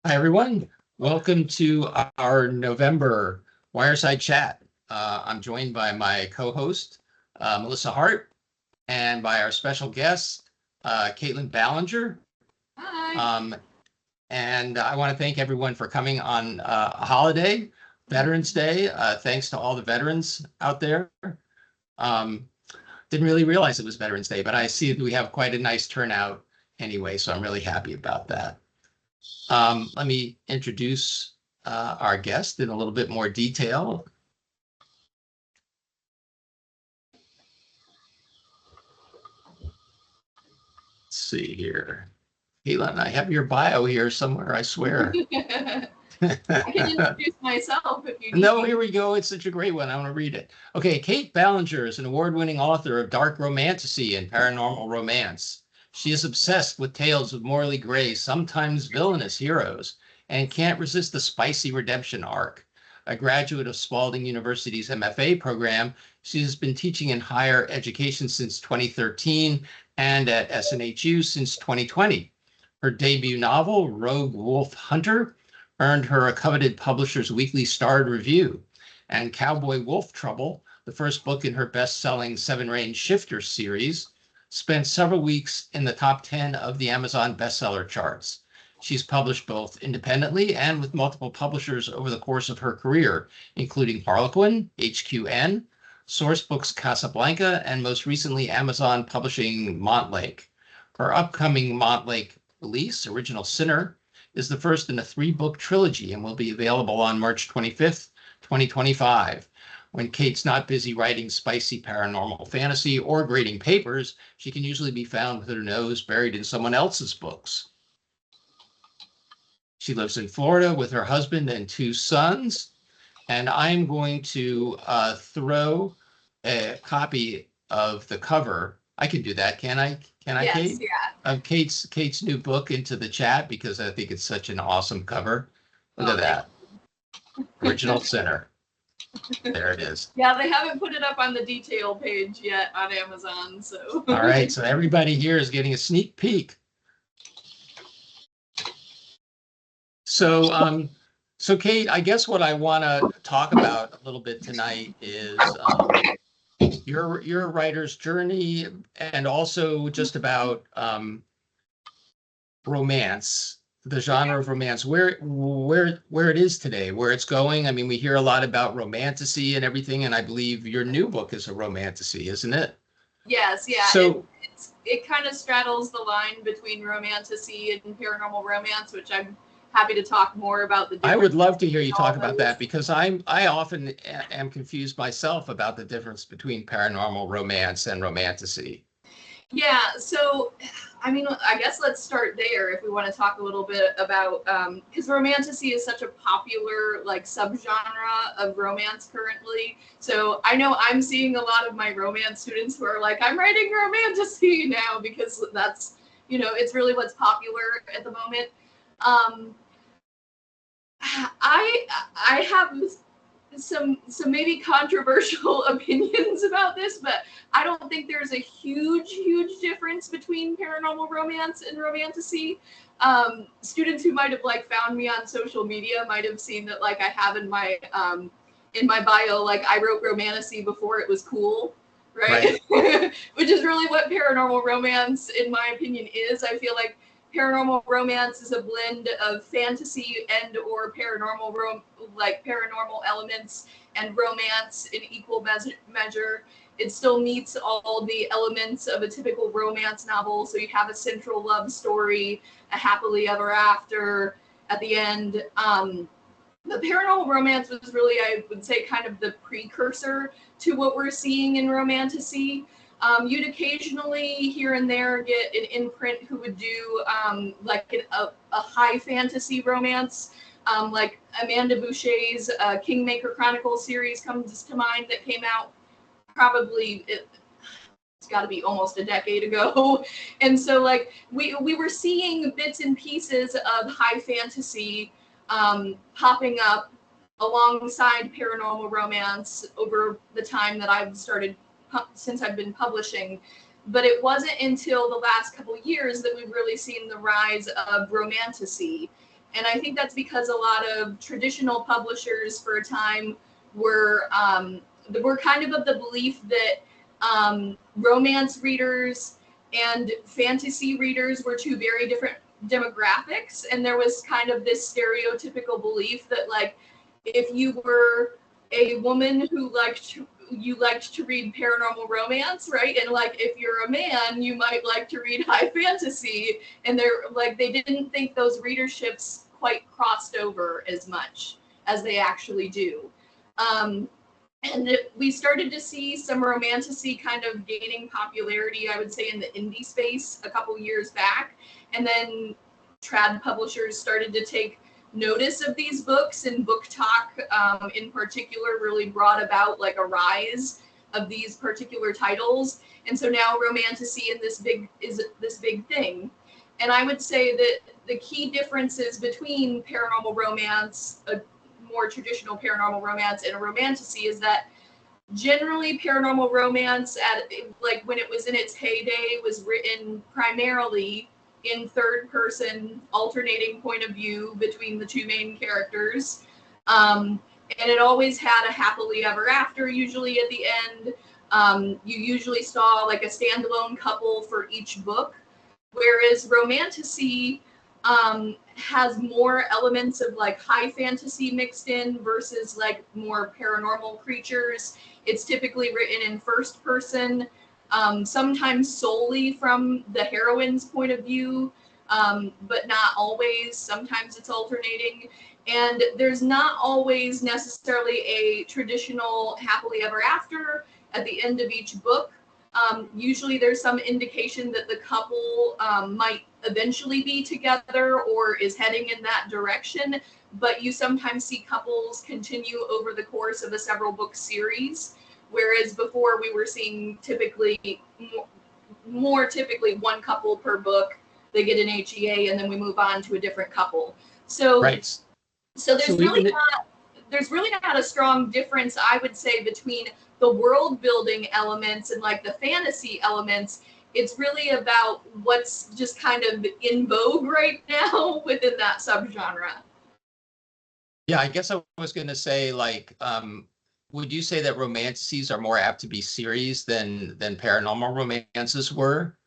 Hi, everyone. Welcome to our November Wireside Chat. I'm joined by my co-host, Melissa Hart, and by our special guest, Kait Ballenger. Hi. And I want to thank everyone for coming on a holiday, Veterans Day. Thanks to all the veterans out there. Um, didn't really realize it was Veterans Day, but I see we have quite a nice turnout anyway, so I'm really happy about that. Let me introduce our guest in a little bit more detail. Let's see here. Kaitlyn, I have your bio here somewhere, I swear. I can introduce myself if you need. No, here we go. It's such a great one. I want to read it. Okay, Kait Ballenger is an award-winning author of dark romantasy and paranormal romance. She is obsessed with tales of morally gray, sometimes villainous heroes, and can't resist the spicy redemption arc. A graduate of Spalding University's MFA program, she has been teaching in higher education since 2013 and at SNHU since 2020. Her debut novel, Rogue Wolf Hunter, earned her a coveted Publishers Weekly starred review, and Cowboy Wolf Trouble, the first book in her best-selling Seven Range Shifter series, spent several weeks in the top 10 of the Amazon bestseller charts. She's published both independently and with multiple publishers over the course of her career, including Harlequin, HQN, Sourcebooks Casablanca, and most recently Amazon publishing Montlake. Her upcoming Montlake release, Original Sinner, is the first in a 3-book trilogy and will be available on March 25th, 2025. When Kait's not busy writing spicy paranormal fantasy or grading papers, she can usually be found with her nose buried in someone else's books. She lives in Florida with her husband and 2 sons, and I'm going to throw a copy of the cover. I can do that, can I? Can I, Yes, Kait? yeah. Of Kait's new book into the chat because I think it's such an awesome cover. Look at that. Original Sinner. There it is. Yeah, they haven't put it up on the detail page yet on Amazon, so. All right, so everybody here is getting a sneak peek. So, so Kait, I guess what I want to talk about a little bit tonight is your writer's journey and also just about romance, the genre of romance, where it is today, where it's going. I mean, we hear a lot about romantasy and everything, and I believe your new book is a romantasy, isn't it? Yes, yeah. So it kind of straddles the line between romantasy and paranormal romance, which I'm happy to talk more about the difference. I would love to hear you talk about that because I often am confused myself about the difference between paranormal romance and romantasy. Yeah, so I mean, I guess let's start there if we want to talk a little bit about because romantasy is such a popular like subgenre of romance currently. So I know I'm seeing a lot of my romance students who are like, I'm writing romantasy now because that's, you know, it's really what's popular at the moment. I have some maybe controversial opinions about this, but I don't think there's a huge difference between paranormal romance and romantasy. Students who might have like found me on social media might have seen that like I have in my bio like I wrote romantasy before it was cool, right? Which is really what paranormal romance in my opinion is. I feel like paranormal romance is a blend of fantasy and or paranormal elements and romance in equal measure. It still meets all the elements of a typical romance novel. So you have a central love story, a happily ever after at the end. The paranormal romance was really, I would say, kind of the precursor to what we're seeing in romantasy. You'd occasionally here and there get an imprint who would do like a high fantasy romance, like Amanda Boucher's Kingmaker Chronicles series comes to mind that came out probably it's got to be almost a decade ago. And so like we were seeing bits and pieces of high fantasy popping up alongside paranormal romance over the time that I've started since I've been publishing. But it wasn't until the last couple of years that we've really seen the rise of romantasy. And I think that's because a lot of traditional publishers for a time were kind of the belief that romance readers and fantasy readers were two very different demographics. And there was kind of this stereotypical belief that, like, if you were a woman who liked to read paranormal romance, right? And like if you're a man, you might like to read high fantasy. And they didn't think those readerships quite crossed over as much as they actually do. And we started to see some romantasy kind of gaining popularity, I would say, in the indie space a couple years back. And then trad publishers started to take notice of these books, and Book Talk in particular really brought about like a rise of these particular titles. And so now romantasy is this big thing. And I would say that the key differences between paranormal romance, a more traditional paranormal romance, and a romantasy is that generally paranormal romance, like when it was in its heyday, was written primarily in third person, alternating point of view between the two main characters. And it always had a happily ever after, usually at the end. You usually saw like a standalone couple for each book, whereas romantasy has more elements of like high fantasy mixed in versus like more paranormal creatures. It's typically written in first person, sometimes solely from the heroine's point of view, but not always. Sometimes it's alternating. And there's not always necessarily a traditional happily ever after at the end of each book. Usually there's some indication that the couple might eventually be together or is heading in that direction, but you sometimes see couples continue over the course of a several book series, whereas before we were seeing more typically one couple per book. They get an HEA and then we move on to a different couple. So, right. So there's really not a strong difference, I would say, between the world building elements and like the fantasy elements. It's really about what's just kind of in vogue right now within that subgenre. Yeah, I guess I was going to say, like, would you say that romantasies are more apt to be series than paranormal romances were?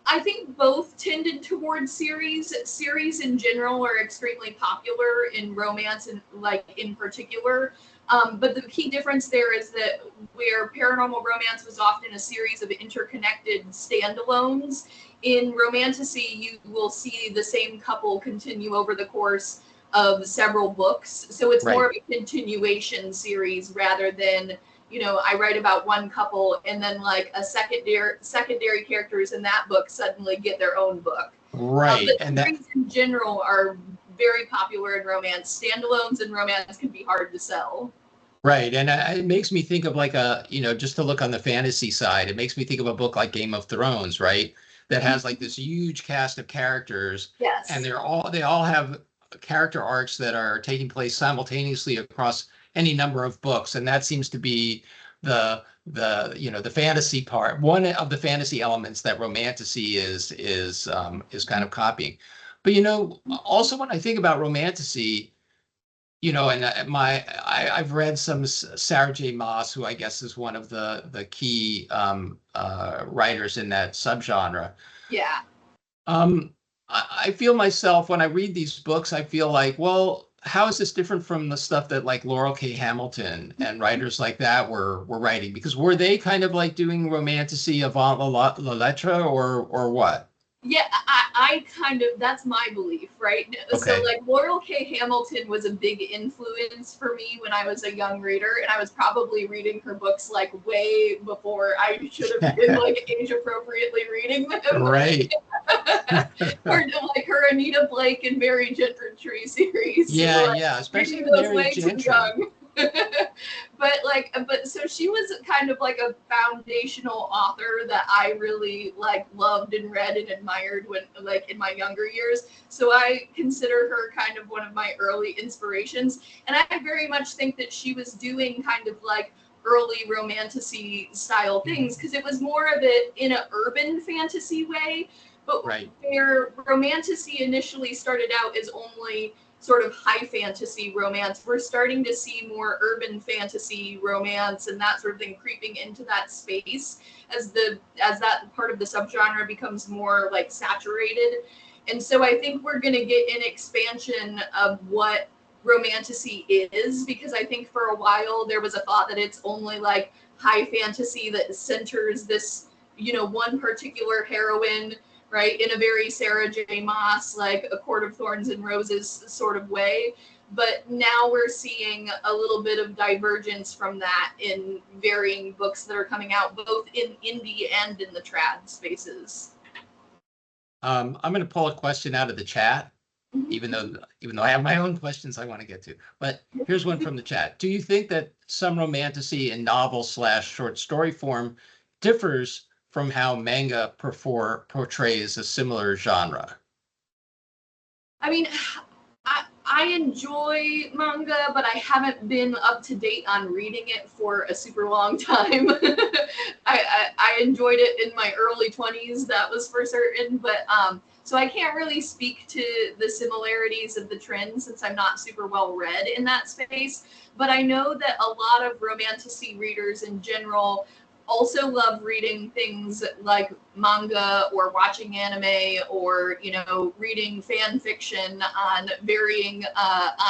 I think both tended towards series. Series in general are extremely popular in romance and like in particular. But the key difference there is that where paranormal romance was often a series of interconnected standalones, in romantasy you will see the same couple continue over the course of several books. So it's more of a continuation series rather than, you know, I write about one couple and then like a secondary characters in that book suddenly get their own book. Right. But series in general are very popular in romance. Standalones in romance can be hard to sell. Right. And it makes me think of like just to look on the fantasy side, it makes me think of a book like Game of Thrones, right? That has like this huge cast of characters. Yes. And they all have character arcs that are taking place simultaneously across any number of books. And that seems to be the fantasy part, one of the fantasy elements that romantasy is kind of copying. But, also when I think about romantasy, and I've read some Sarah J. Maas, who I guess is one of the key writers in that subgenre. Yeah. I feel myself when I read these books, I feel like, well, how is this different from the stuff that like Laurel K. Hamilton and writers like that were writing? Because were they kind of like doing romantasy avant la lettre or what? Yeah, I kind of, that's my belief, right? Okay. So like Laurel K. Hamilton was a big influence for me when I was a young reader, and I was probably reading her books like way before I should have been like age appropriately reading them. Right. Or like her Anita Blake and Mary Gentry series. Yeah, so, like, yeah, especially those Mary way too Gentry. young. but so she was kind of like a foundational author that I really like loved and read and admired when like in my younger years. So I consider her kind of one of my early inspirations, and I very much think that she was doing kind of like early romantasy style things because it was more of it in an urban fantasy way But Right. where romantasy initially started out as only sort of high fantasy romance, we're starting to see more urban fantasy romance and that sort of thing creeping into that space as that part of the subgenre becomes more like saturated. And so I think we're going to get an expansion of what romantasy is, because I think for a while there was a thought that it's only like high fantasy that centers this, one particular heroine, right, in a very Sarah J. Maas, like A Court of Thorns and Roses sort of way. But now we're seeing a little bit of divergence from that in varying books that are coming out, both in indie and in the trad spaces. I'm going to pull a question out of the chat, even though I have my own questions I want to get to. But here's one from the chat. Do you think that some romantasy in novel/short story form differs from how manga portrays a similar genre? I mean, I enjoy manga, but I haven't been up to date on reading it for a super long time. I enjoyed it in my early 20s, that was for certain. But so I can't really speak to the similarities of the trends since I'm not super well read in that space. But I know that a lot of romantasy readers in general also love reading things like manga or watching anime or, reading fan fiction on varying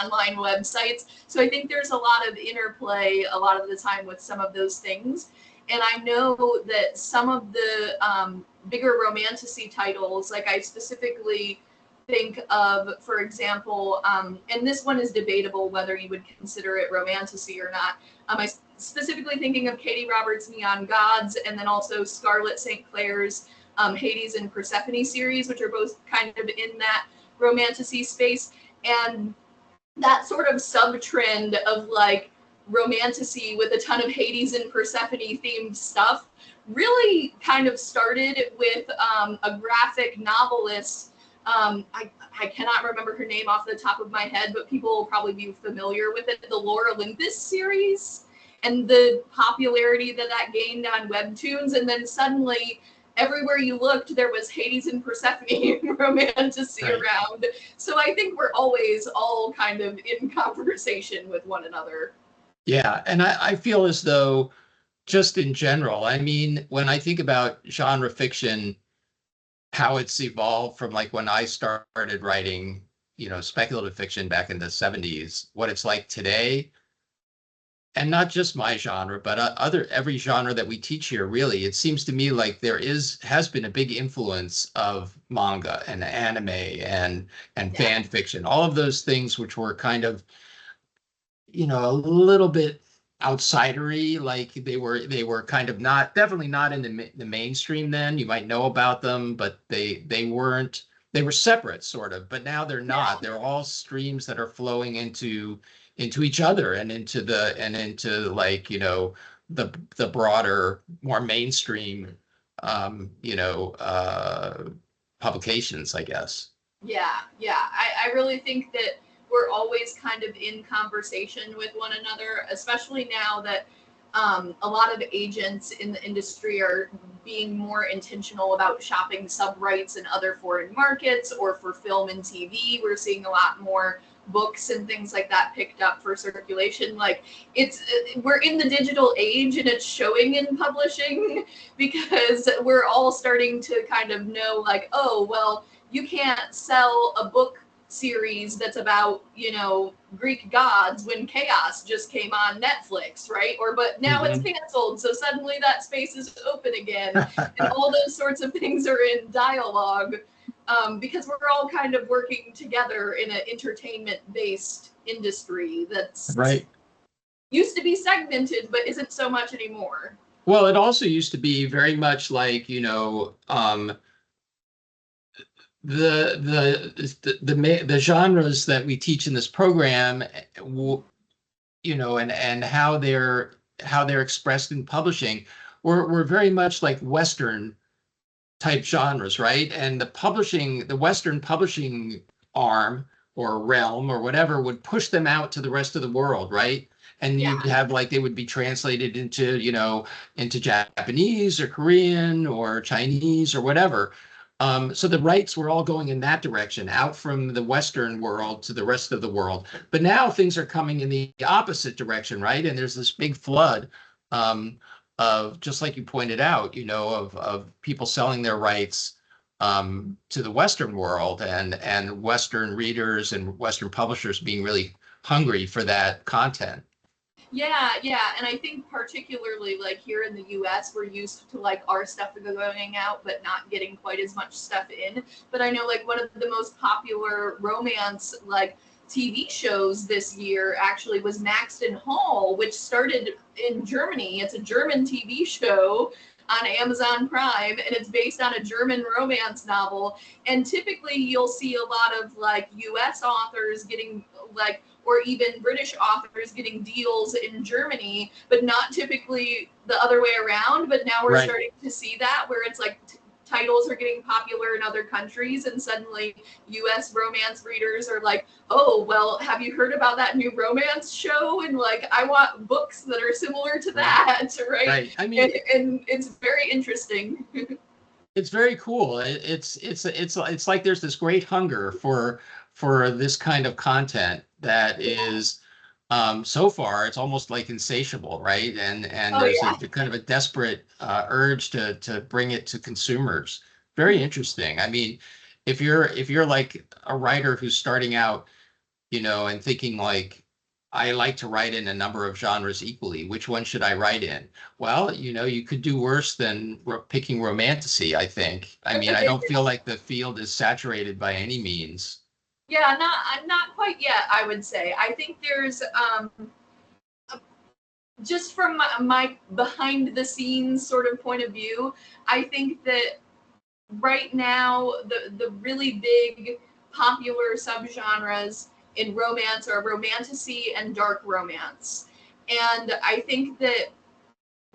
online websites. So I think there's a lot of interplay a lot of the time with some of those things. And I know that some of the bigger romantasy titles, like I specifically think of, for example, and this one is debatable whether you would consider it romantasy or not. I specifically thinking of Katie Roberts' Neon Gods, and then also Scarlett St. Clair's Hades and Persephone series, which are both kind of in that romantasy space. And that sort of sub-trend of like romantasy with a ton of Hades and Persephone themed stuff really kind of started with a graphic novelist. I cannot remember her name off the top of my head, but people will probably be familiar with it, the Lore Olympus series, and the popularity that gained on webtoons. And then suddenly everywhere you looked, there was Hades and Persephone romantasy around. So I think we're always all kind of in conversation with one another. Yeah, and I feel as though just in general, I mean, when I think about genre fiction, how it's evolved from like when I started writing, speculative fiction back in the 70s, what it's like today, and not just my genre, but every genre that we teach here, really, it seems to me like has been a big influence of manga and anime and fan fiction, all of those things which were kind of, a little bit outsidery, like they were kind of definitely not in the mainstream then. You might know about them, but they were separate sort of, but now they're not. They're all streams that are flowing into each other and into like, the broader, more mainstream publications, I guess. Yeah. I really think that we're always kind of in conversation with one another, especially now that a lot of agents in the industry are being more intentional about shopping sub-rights in other foreign markets or for film and TV. We're seeing a lot more books and things like that picked up for circulation. Like we're in the digital age and it's showing in publishing, because we're all starting to kind of know like, oh, well, you can't sell a book series that's about, Greek gods when Chaos just came on Netflix, right? But now it's canceled, so suddenly that space is open again. And all those sorts of things are in dialogue, because we're all kind of working together in an entertainment-based industry that's used to be segmented, but isn't so much anymore. Well, it also used to be very much like, the genres that we teach in this program, and how they're expressed in publishing were very much like Western type genres, right? And the Western publishing arm or realm or whatever would push them out to the rest of the world, right? And you'd have like they would be translated into, into Japanese or Korean or Chinese or whatever. So the rights were all going in that direction, out from the Western world to the rest of the world. But now things are coming in the opposite direction, right? And there's this big flood of, just like you pointed out, of people selling their rights to the Western world, and Western readers and Western publishers being really hungry for that content. Yeah, yeah, and I think particularly like here in the US, we're used to like our stuff going out, but not getting quite as much stuff in. But I know like one of the most popular romance like TV shows this year actually was Maxton Hall, which started in Germany. It's a German TV show on Amazon Prime, and it's based on a German romance novel. And typically you'll see a lot of like US authors getting like, or even British authors getting deals in Germany, but not typically the other way around. But now we're starting to see that where it's like titles are getting popular in other countries, and suddenly US romance readers are like, oh, well, have you heard about that new romance show? And like, I want books that are similar to that, right? Right. I mean, and it's very interesting. It's very cool. It's like there's this great hunger for this kind of content that is so far it's almost like insatiable, right? And there's a kind of a desperate urge to bring it to consumers. Very interesting. I mean, if you're like a writer who's starting out, and thinking like, I like to write in a number of genres equally. Which one should I write in? Well, you could do worse than picking romantasy, I think. I mean, I don't feel like the field is saturated by any means. Yeah, not quite yet, I would say. I think there's just from my behind the scenes sort of point of view, I think that right now the really big popular subgenres in romance are romantasy and dark romance. And I think that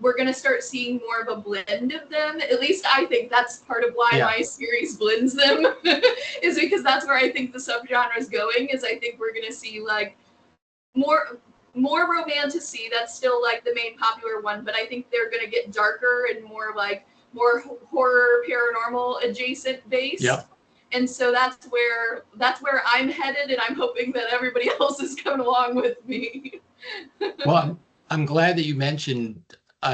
we're going to start seeing more of a blend of them. At least I think that's part of why my series blends them, is because that's where I think the subgenre is going, is I think we're going to see like more romantasy. That's still like the main popular one, but I think they're going to get darker and more horror, paranormal adjacent based. Yep. And so that's where I'm headed, and I'm hoping that everybody else is coming along with me. Well, I'm glad that you mentioned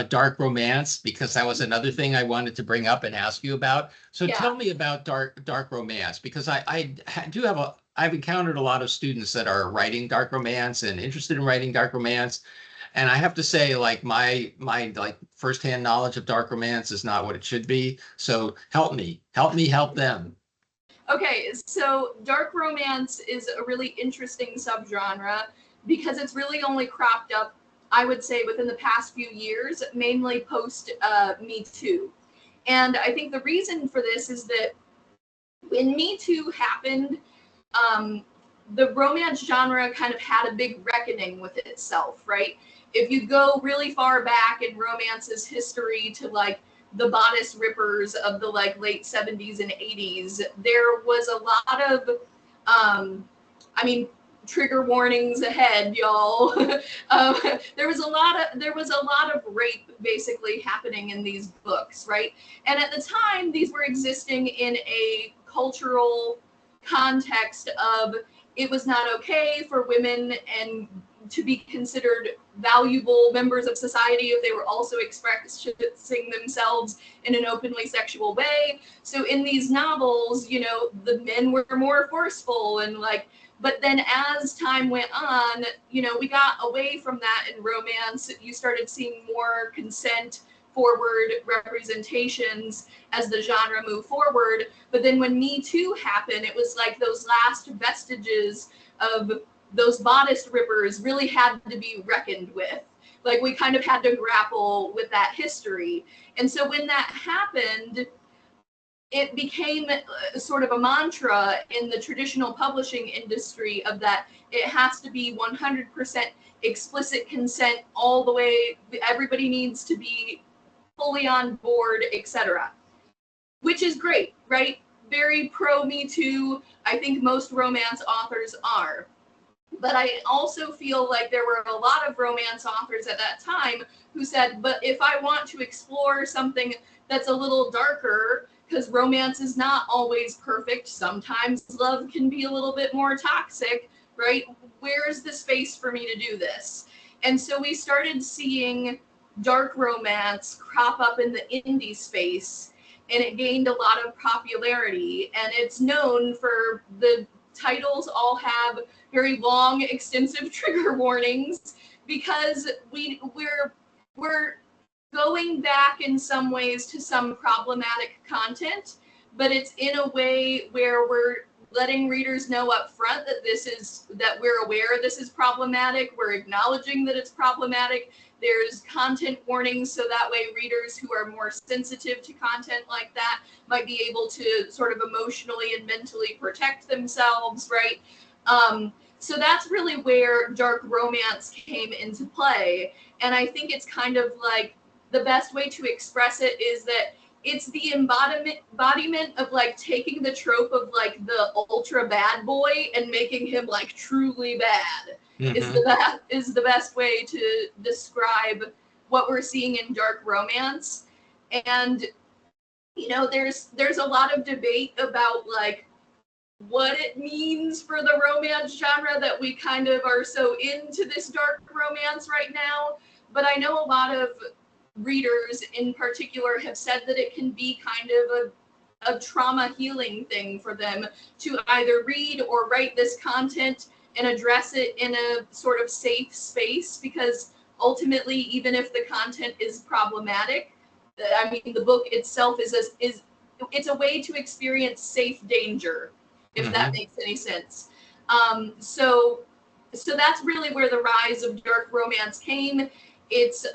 dark romance, because that was another thing I wanted to bring up and ask you about. So tell me about dark romance, because I've encountered a lot of students that are writing dark romance and interested in writing dark romance. And I have to say, like, my like firsthand knowledge of dark romance is not what it should be. So help them. Okay, so dark romance is a really interesting subgenre because it's really only cropped up, I would say, within the past few years, mainly post Me Too. And I think the reason for this is that when Me Too happened, the romance genre kind of had a big reckoning with itself, right? If you go really far back in romance's history to like the bodice rippers of the like late 70s and 80s, there was a lot of I mean, trigger warnings ahead, y'all. There was a lot of rape basically happening in these books, right? And at the time, these were existing in a cultural context of it was not okay for women and to be considered valuable members of society if they were also expressing themselves in an openly sexual way. So in these novels, the men were more forceful and like, but then as time went on, we got away from that in romance. You started seeing more consent forward representations as the genre moved forward. But then when Me Too happened, it was like those last vestiges of those bodice rippers really had to be reckoned with. Like we kind of had to grapple with that history. And so when that happened, it became sort of a mantra in the traditional publishing industry of that it has to be 100% explicit consent all the way. Everybody needs to be fully on board, etc. Which is great, right? Very pro Me Too. I think most romance authors are. But I also feel like there were a lot of romance authors at that time who said, but if I want to explore something that's a little darker, because romance is not always perfect. Sometimes love can be a little bit more toxic, right? Where is the space for me to do this? And so we started seeing dark romance crop up in the indie space, and it gained a lot of popularity. And it's known for the titles all have very long, extensive trigger warnings because we're going back in some ways to some problematic content, but it's in a way where we're letting readers know up front that we're aware this is problematic. We're acknowledging that it's problematic. There's content warnings, so that way readers who are more sensitive to content like that might be able to sort of emotionally and mentally protect themselves, right? So that's really where dark romance came into play. And I think it's kind of like the best way to express it is that it's the embodiment of like taking the trope of like the ultra bad boy and making him like truly bad. Is the best way to describe what we're seeing in dark romance. And you know, there's a lot of debate about like what it means for the romance genre that we kind of are so into this dark romance right now. But I know a lot of readers in particular have said that it can be kind of a trauma healing thing for them to either read or write this content and address it in a sort of safe space, because ultimately, even if the content is problematic, I mean, the book itself is it's a way to experience safe danger, if that makes any sense. So that's really where the rise of dark romance came. It's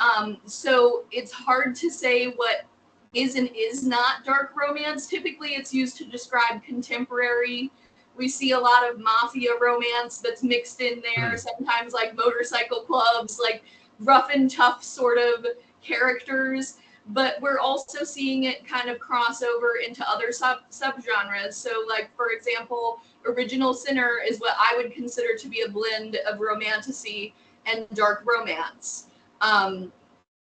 so it's hard to say what is and is not dark romance. Typically, it's used to describe contemporary. We see a lot of mafia romance that's mixed in there. Sometimes like motorcycle clubs, like rough and tough sort of characters. But we're also seeing it kind of cross over into other subgenres. So like, for example, Original Sinner is what I would consider to be a blend of romantasy and dark romance.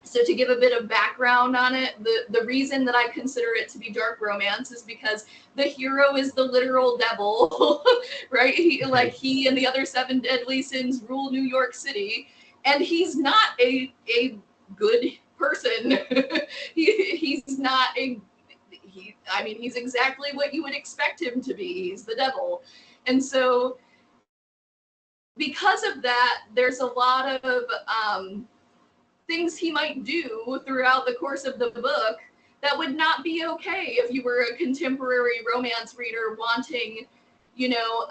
So to give a bit of background on it, the reason that I consider it to be dark romance is because the hero is the literal devil, right? He and the other 7 deadly sins rule New York City, and he's not a good person. He's not I mean, he's exactly what you would expect him to be. He's the devil. And so because of that, there's a lot of things he might do throughout the course of the book that would not be okay if you were a contemporary romance reader wanting, you know,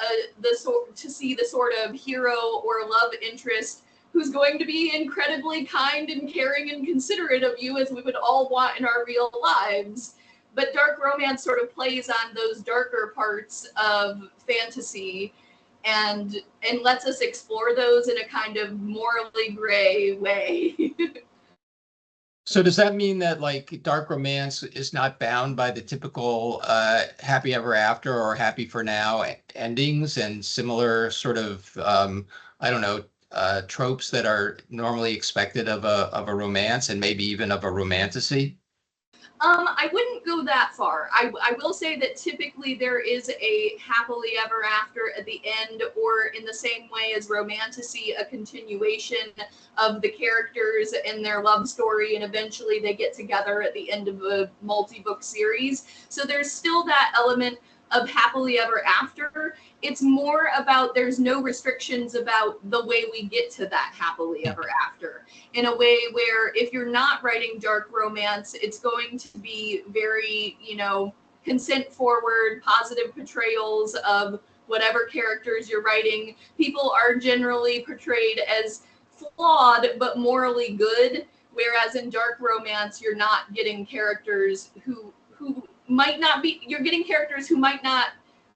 to see the sort of hero or love interest who's going to be incredibly kind and caring and considerate of you, as we would all want in our real lives. But dark romance sort of plays on those darker parts of fantasy and lets us explore those in a kind of morally gray way. So does that mean that like dark romance is not bound by the typical happy ever after or happy for now endings and similar sort of I don't know, tropes that are normally expected of a romance and maybe even of a romantasy? I wouldn't go that far. I will say that typically there is a happily ever after at the end, or in the same way as romantasy, a continuation of the characters and their love story, and eventually they get together at the end of a multi-book series. So there's still that element of happily ever after. It's more about there's no restrictions about the way we get to that happily ever after, in a way where if you're not writing dark romance, it's going to be very, you know, consent forward, positive portrayals of whatever characters you're writing. People are generally portrayed as flawed but morally good, whereas in dark romance you're not getting characters who might not be, you're getting characters who might not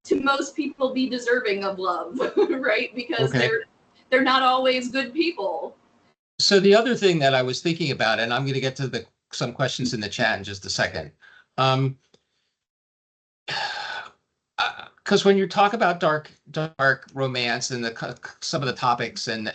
to most people be deserving of love, right? Because they're not always good people. So the other thing that I was thinking about, and I'm going to get to some questions in the chat in just a second, because when you talk about dark romance and some of the topics and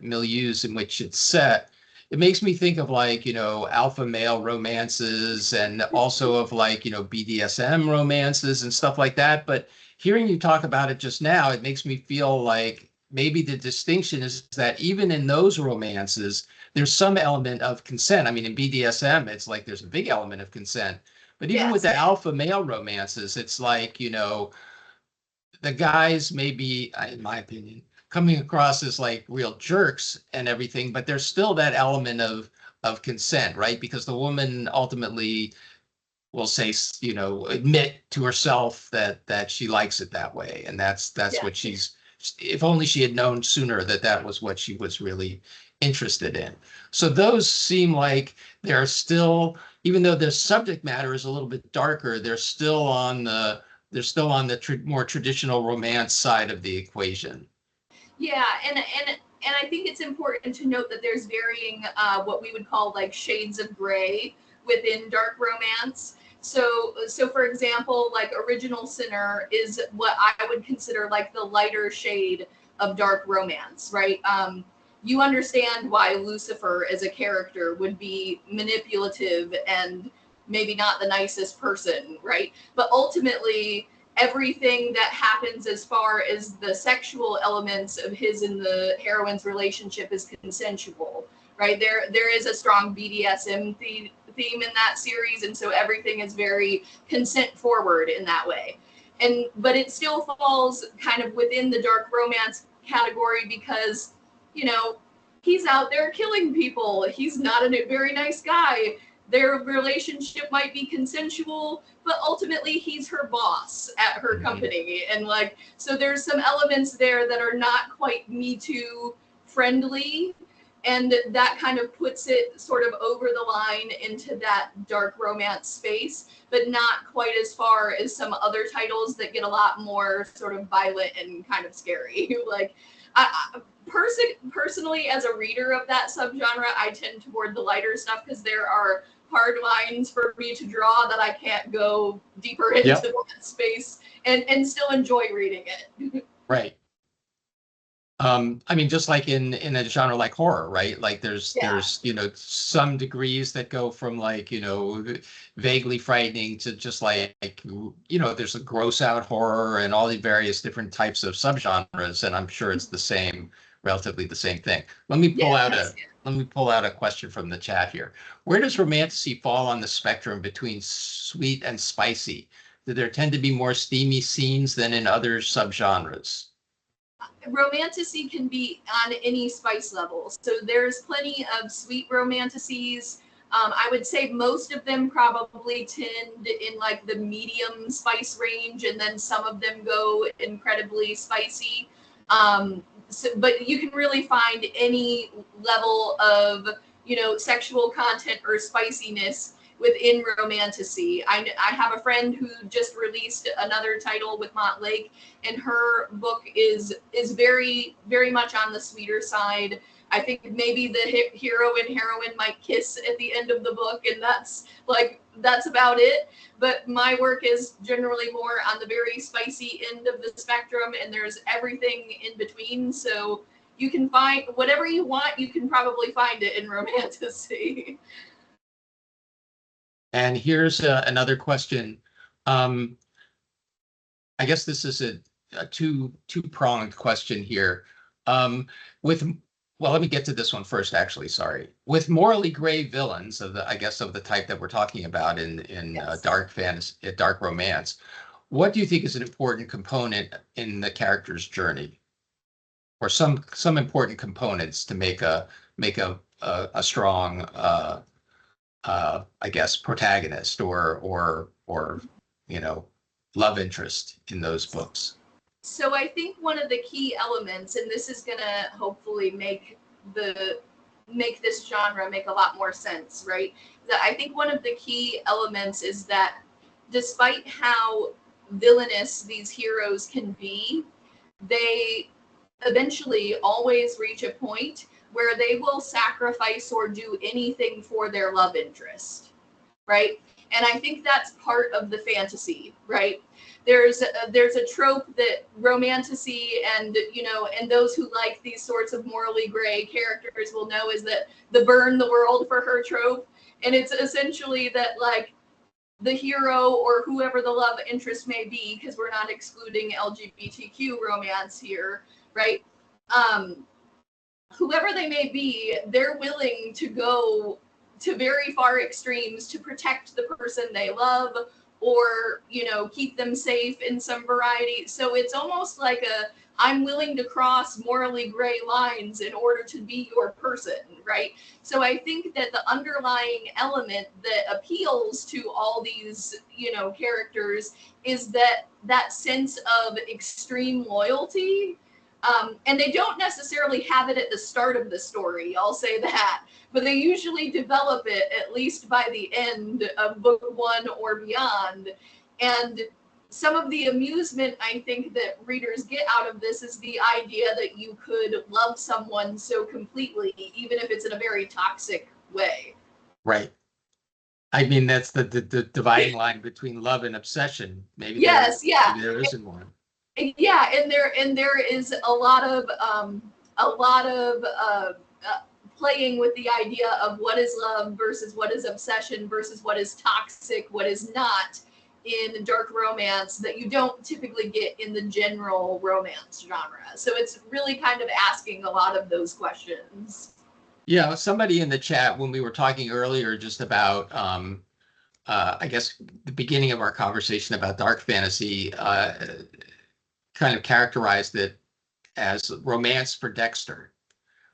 milieus in which it's set, it makes me think of like, alpha male romances and also of like, BDSM romances and stuff like that. But hearing you talk about it just now, it makes me feel like maybe the distinction is that even in those romances, there's some element of consent. I mean, in BDSM, it's like there's a big element of consent. But even with Yes. the alpha male romances, it's like, the guys may be, in my opinion, coming across as like real jerks and everything, but there's still that element of consent, right? Because the woman ultimately will say, admit to herself that she likes it that way, and that's Yeah. what she's. If only she had known sooner that was what she was really interested in. So those seem like they're still, even though the subject matter is a little bit darker, they're still on the more traditional romance side of the equation. Yeah, and I think it's important to note that there's varying what we would call like shades of gray within dark romance. So for example, like Original Sinner is what I would consider like the lighter shade of dark romance, right? You understand why Lucifer as a character would be manipulative and maybe not the nicest person, right? But ultimately, everything that happens as far as the sexual elements of his and the heroine's relationship is consensual, right? There is a strong BDSM theme in that series, and so everything is very consent forward in that way. But it still falls kind of within the dark romance category because, he's out there killing people. He's not a very nice guy. Their relationship might be consensual, but ultimately he's her boss at her company. And like, so there's some elements there that are not quite Me Too friendly. And that kind of puts it sort of over the line into that dark romance space, but not quite as far as some other titles that get a lot more sort of violent and kind of scary. Like, personally, as a reader of that subgenre, I tend toward the lighter stuff because there are hard lines for me to draw that I can't go deeper into that space and still enjoy reading it. Right. I mean, just like in a genre like horror, right? Like there's some degrees that go from like, vaguely frightening to just like, there's a gross out horror and all the various different types of subgenres, and I'm sure it's relatively the same thing. Let me pull out a question from the chat here. Where does romantasy fall on the spectrum between sweet and spicy? Do there tend to be more steamy scenes than in other subgenres? Romantasy can be on any spice level. So there's plenty of sweet romantasies. I would say most of them probably tend in like the medium spice range, and then some of them go incredibly spicy. But you can really find any level of, sexual content or spiciness within romantasy. I have a friend who just released another title with Montlake, and her book is very, very much on the sweeter side. I think maybe the hero and heroine might kiss at the end of the book, and that's about it. But my work is generally more on the very spicy end of the spectrum, and there's everything in between. So you can find whatever you want. You can probably find it in romantasy. And here's another question. I guess this is a two-pronged question here. Well, let me get to this one first, actually, sorry. With morally gray villains of the type that we're talking about in dark fantasy, dark romance, what do you think is an important component in the character's journey? Or some important components to make a strong I guess protagonist or love interest in those books. So I think one of the key elements, and this is gonna hopefully make this genre make a lot more sense, right? That I think one of the key elements is that despite how villainous these heroes can be, they eventually always reach a point where they will sacrifice or do anything for their love interest, right? And I think that's part of the fantasy, right? There's a trope that romantasy and, you know, and those who like these sorts of morally gray characters will know is that the burn the world for her trope. And it's essentially that, like, the hero or whoever the love interest may be, because we're not excluding LGBTQ romance here, right? Whoever they may be, they're willing to go to very far extremes to protect the person they love, or, you know, keep them safe in some variety. So it's almost like I'm willing to cross morally gray lines in order to be your person, right? So I think that the underlying element that appeals to all these, you know, characters is that sense of extreme loyalty. And they don't necessarily have it at the start of the story, I'll say that, but they usually develop it at least by the end of book one or beyond. And some of the amusement I think that readers get out of this is the idea that you could love someone so completely, even if it's in a very toxic way. Right. I mean, that's the dividing line between love and obsession. Maybe yes, maybe there isn't one. Yeah, and there is a lot of playing with the idea of what is love versus what is obsession versus what is toxic, what is not, in dark romance that you don't typically get in the general romance genre. So it's really kind of asking a lot of those questions. Yeah, somebody in the chat, when we were talking earlier just about I guess the beginning of our conversation about dark fantasy, kind of characterized it as romance for Dexter.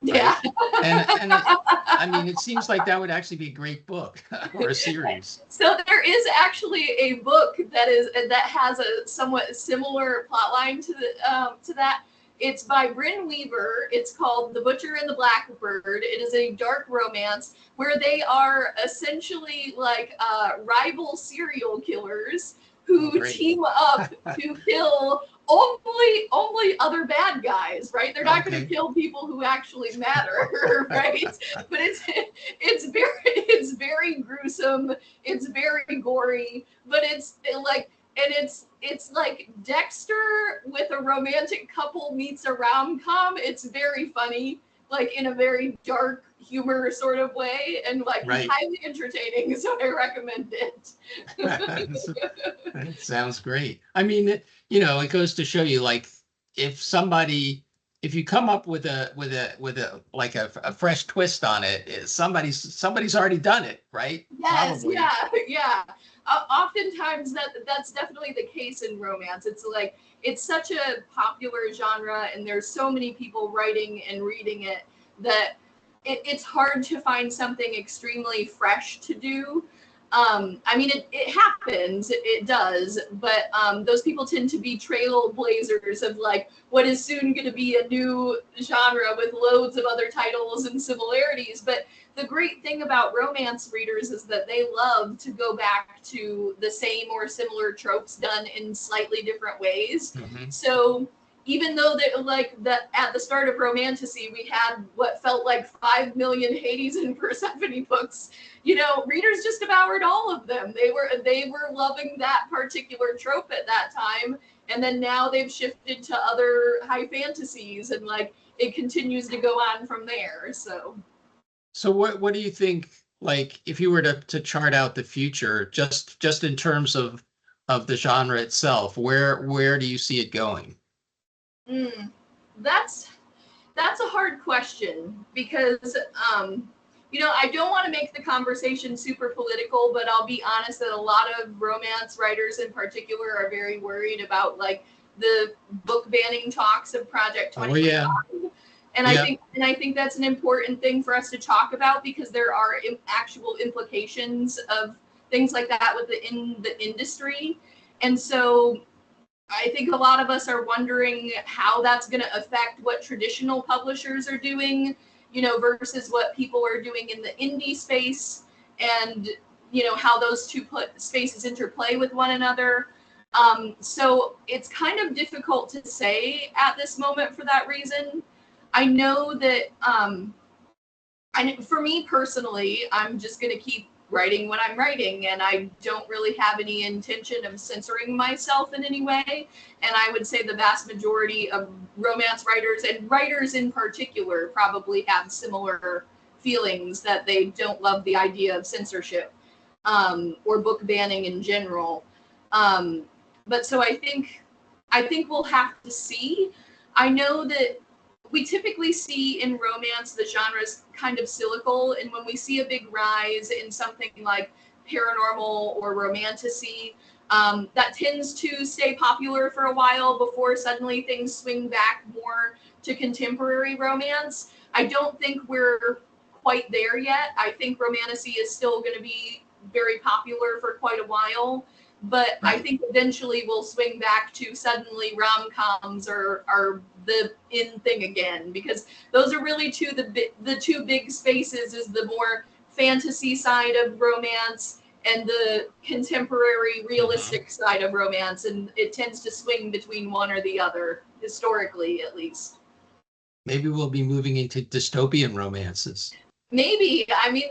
Right? Yeah. And I mean, it seems like that would actually be a great book or a series. So there is actually a book that has a somewhat similar plotline to that. It's by Bryn Weaver. It's called The Butcher and the Blackbird. It is a dark romance where they are essentially like rival serial killers who team up to kill only other bad guys, right? They're not going to kill people who actually matter, right? But it's very gruesome. It's very gory, but it's like Dexter with a romantic couple meets a rom-com. It's very funny, like in a very dark humor sort of way, and like highly entertaining. So I recommend it. That sounds great. I mean, you know, it goes to show you, like, if you come up with a like a fresh twist on it, somebody's already done it, right? Yes, probably. Yeah. Oftentimes that's definitely the case in romance. It's like it's such a popular genre, and there's so many people writing and reading it that it's hard to find something extremely fresh to do. I mean, it happens, it does, but those people tend to be trailblazers of like what is soon going to be a new genre with loads of other titles and similarities. But the great thing about romance readers is that they love to go back to the same or similar tropes done in slightly different ways. Mm-hmm. So even though at the start of romantasy, we had what felt like 5 million Hades and Persephone books, you know, readers just devoured all of them. They were loving that particular trope at that time. And then now they've shifted to other high fantasies, and like it continues to go on from there. So what do you think, like, if you were to chart out the future, just in terms of the genre itself, where do you see it going? That's a hard question, because you know, I don't want to make the conversation super political, but I'll be honest that a lot of romance writers in particular are very worried about like the book banning talks of Project 2025. Oh, yeah. And I think that's an important thing for us to talk about, because there are actual implications of things like that within the industry. And so I think a lot of us are wondering how that's going to affect what traditional publishers are doing, you know, versus what people are doing in the indie space, and, you know, how those two spaces interplay with one another. So it's kind of difficult to say at this moment for that reason. I know that for me personally, I'm just going to keep writing what I'm writing, and I don't really have any intention of censoring myself in any way. And I would say the vast majority of romance writers, and writers in particular, probably have similar feelings, that they don't love the idea of censorship, or book banning in general. But so I think we'll have to see. I know that we typically see in romance the genre's kind of cyclical, and when we see a big rise in something like paranormal or romantasy, that tends to stay popular for a while before suddenly things swing back more to contemporary romance. I don't think we're quite there yet. I think romantasy is still going to be very popular for quite a while, but I think eventually we'll swing back to suddenly rom-coms are the in thing again, because those are really the two big spaces, is the more fantasy side of romance and the contemporary realistic side of romance, and it tends to swing between one or the other, historically at least. Maybe we'll be moving into dystopian romances. Maybe. I mean,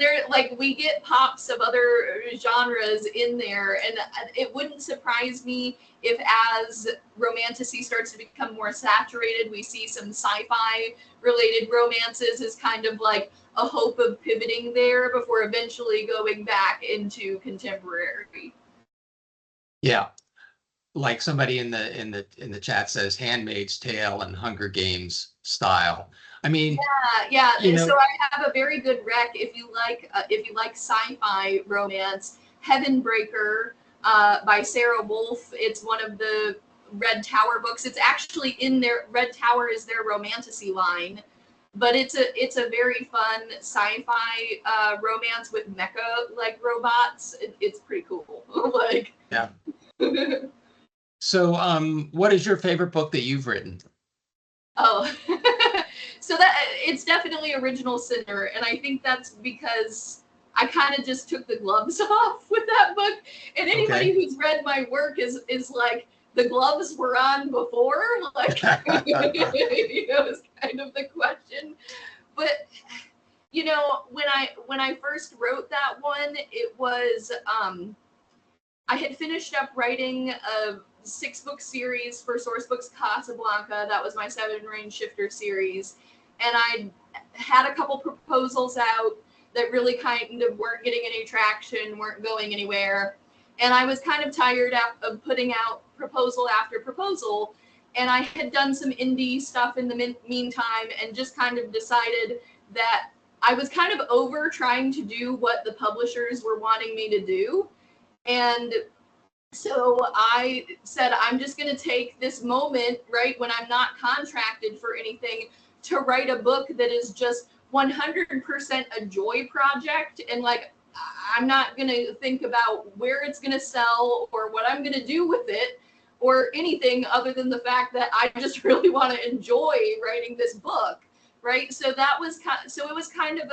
we get pops of other genres in there, and it wouldn't surprise me if, as romantasy starts to become more saturated, we see some sci-fi related romances as kind of like a hope of pivoting there before eventually going back into contemporary. Yeah. Like somebody in the chat says, Handmaid's Tale and Hunger Games style. I mean, yeah. So I have a very good rec if you like sci-fi romance. Heavenbreaker by Sarah Wolf. It's one of the Red Tower books. It's actually in their Red Tower is their romantasy line, but it's a very fun sci-fi romance with mecha like robots. It's pretty cool. Like, yeah. So, what is your favorite book that you've written? Oh, so that it's definitely Original Sinner, and I think that's because I kind of just took the gloves off with that book. And anybody who's read my work is like, the gloves were on before, like it's kind of the question. But when I first wrote that one, it was I had finished up writing a 6-book series for Sourcebooks Casablanca. That was my 7 Range Shifter series. And I had a couple proposals out that really kind of weren't getting any traction, weren't going anywhere. And I was kind of tired of putting out proposal after proposal. And I had done some indie stuff in the meantime, and just kind of decided that I was kind of over trying to do what the publishers were wanting me to do. And so I said, I'm just going to take this moment, right, when I'm not contracted for anything, to write a book that is just 100% a joy project. And like, I'm not going to think about where it's going to sell or what I'm going to do with it or anything other than the fact that I just really want to enjoy writing this book, right? So that was it was kind of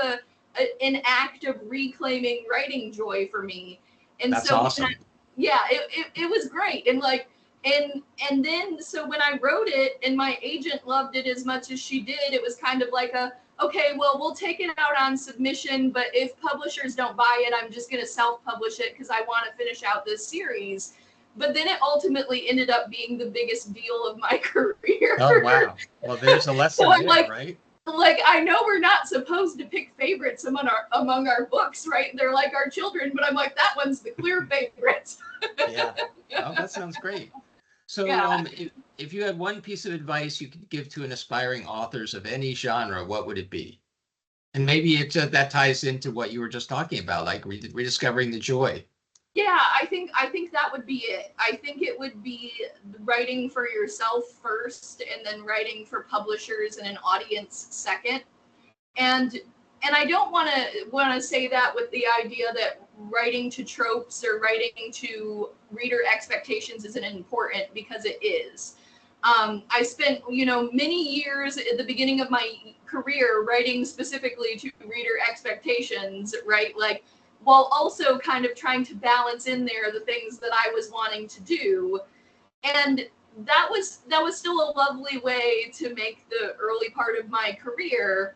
an act of reclaiming writing joy for me. And that's so awesome. it was great. And like, and then, so when I wrote it and my agent loved it as much as she did, it was kind of like okay, well, we'll take it out on submission, but if publishers don't buy it, I'm just going to self-publish it because I want to finish out this series. But then it ultimately ended up being the biggest deal of my career. Oh, wow. Well, there's a lesson so there, like, right? Like, I know we're not supposed to pick favorites among our books, right? They're like our children, but I'm like, that one's the clear favorite. Yeah. Oh, that sounds great. So if you had one piece of advice you could give to an aspiring authors of any genre, what would it be? And maybe that ties into what you were just talking about, like rediscovering the joy. Yeah, I think that would be it. I think it would be writing for yourself first, and then writing for publishers and an audience second. And I don't want to say that with the idea that writing to tropes or writing to reader expectations isn't important, because it is. I spent, many years at the beginning of my career writing specifically to reader expectations, right? Like, while also kind of trying to balance in there the things that I was wanting to do. And that was still a lovely way to make the early part of my career.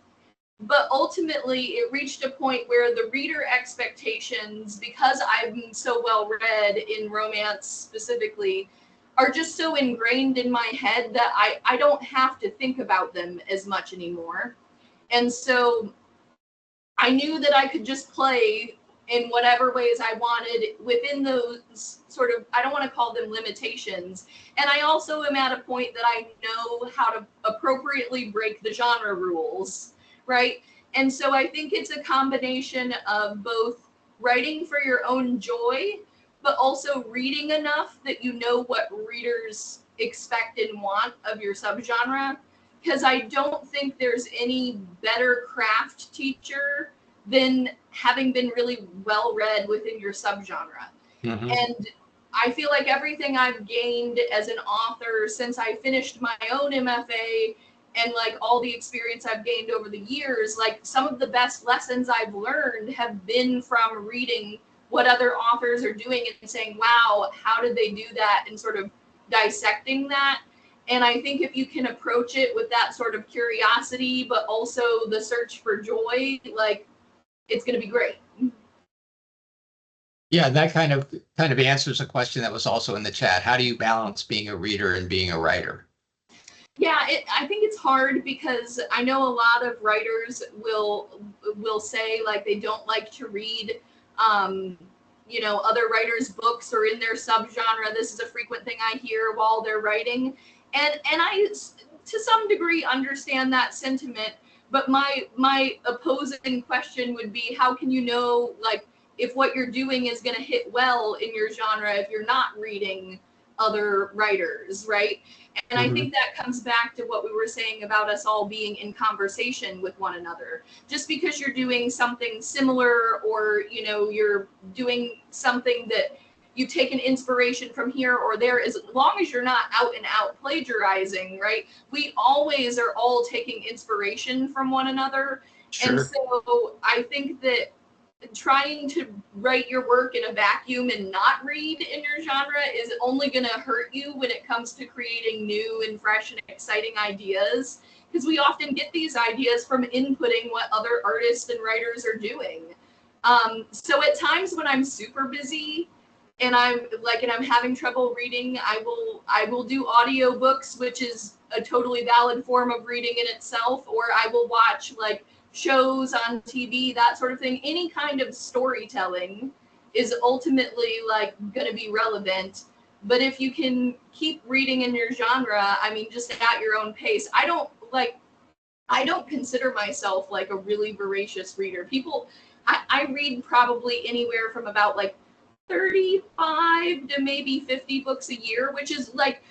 But ultimately, it reached a point where the reader expectations, because I'm so well read in romance specifically, are just so ingrained in my head that I don't have to think about them as much anymore. And so I knew that I could just play in whatever ways I wanted within those sort of, I don't want to call them limitations. And I also am at a point that I know how to appropriately break the genre rules, right? And so I think it's a combination of both writing for your own joy, but also reading enough that you know what readers expect and want of your subgenre. Because I don't think there's any better craft teacher than having been really well read within your subgenre. Mm-hmm. And I feel like everything I've gained as an author since I finished my own MFA and like all the experience I've gained over the years, like some of the best lessons I've learned have been from reading what other authors are doing and saying, wow, how did they do that? And sort of dissecting that. And I think if you can approach it with that sort of curiosity, but also the search for joy, like it's going to be great. Yeah, that kind of answers a question that was also in the chat. How do you balance being a reader and being a writer? Yeah, I think it's hard because I know a lot of writers will say like they don't like to read, other writers' books or in their subgenre. This is a frequent thing I hear while they're writing, and I to some degree understand that sentiment. But my opposing question would be, how can you know like if what you're doing is going to hit well in your genre if you're not reading other writers, right? And I think that comes back to what we were saying about us all being in conversation with one another. Just because you're doing something similar or, you're doing something that you've taken inspiration from here or there, as long as you're not out and out plagiarizing, right? We always are all taking inspiration from one another. Sure. And so I think that trying to write your work in a vacuum and not read in your genre is only going to hurt you when it comes to creating new and fresh and exciting ideas, because we often get these ideas from inputting what other artists and writers are doing. So at times when I'm super busy and I'm having trouble reading, I will do audiobooks, which is a totally valid form of reading in itself, or I will watch like shows on TV, that sort of thing. Any kind of storytelling is ultimately like going to be relevant. But if you can keep reading in your genre, I mean, just at your own pace. I don't consider myself like a really voracious reader. I read probably anywhere from about like 35 to maybe 50 books a year, which is like,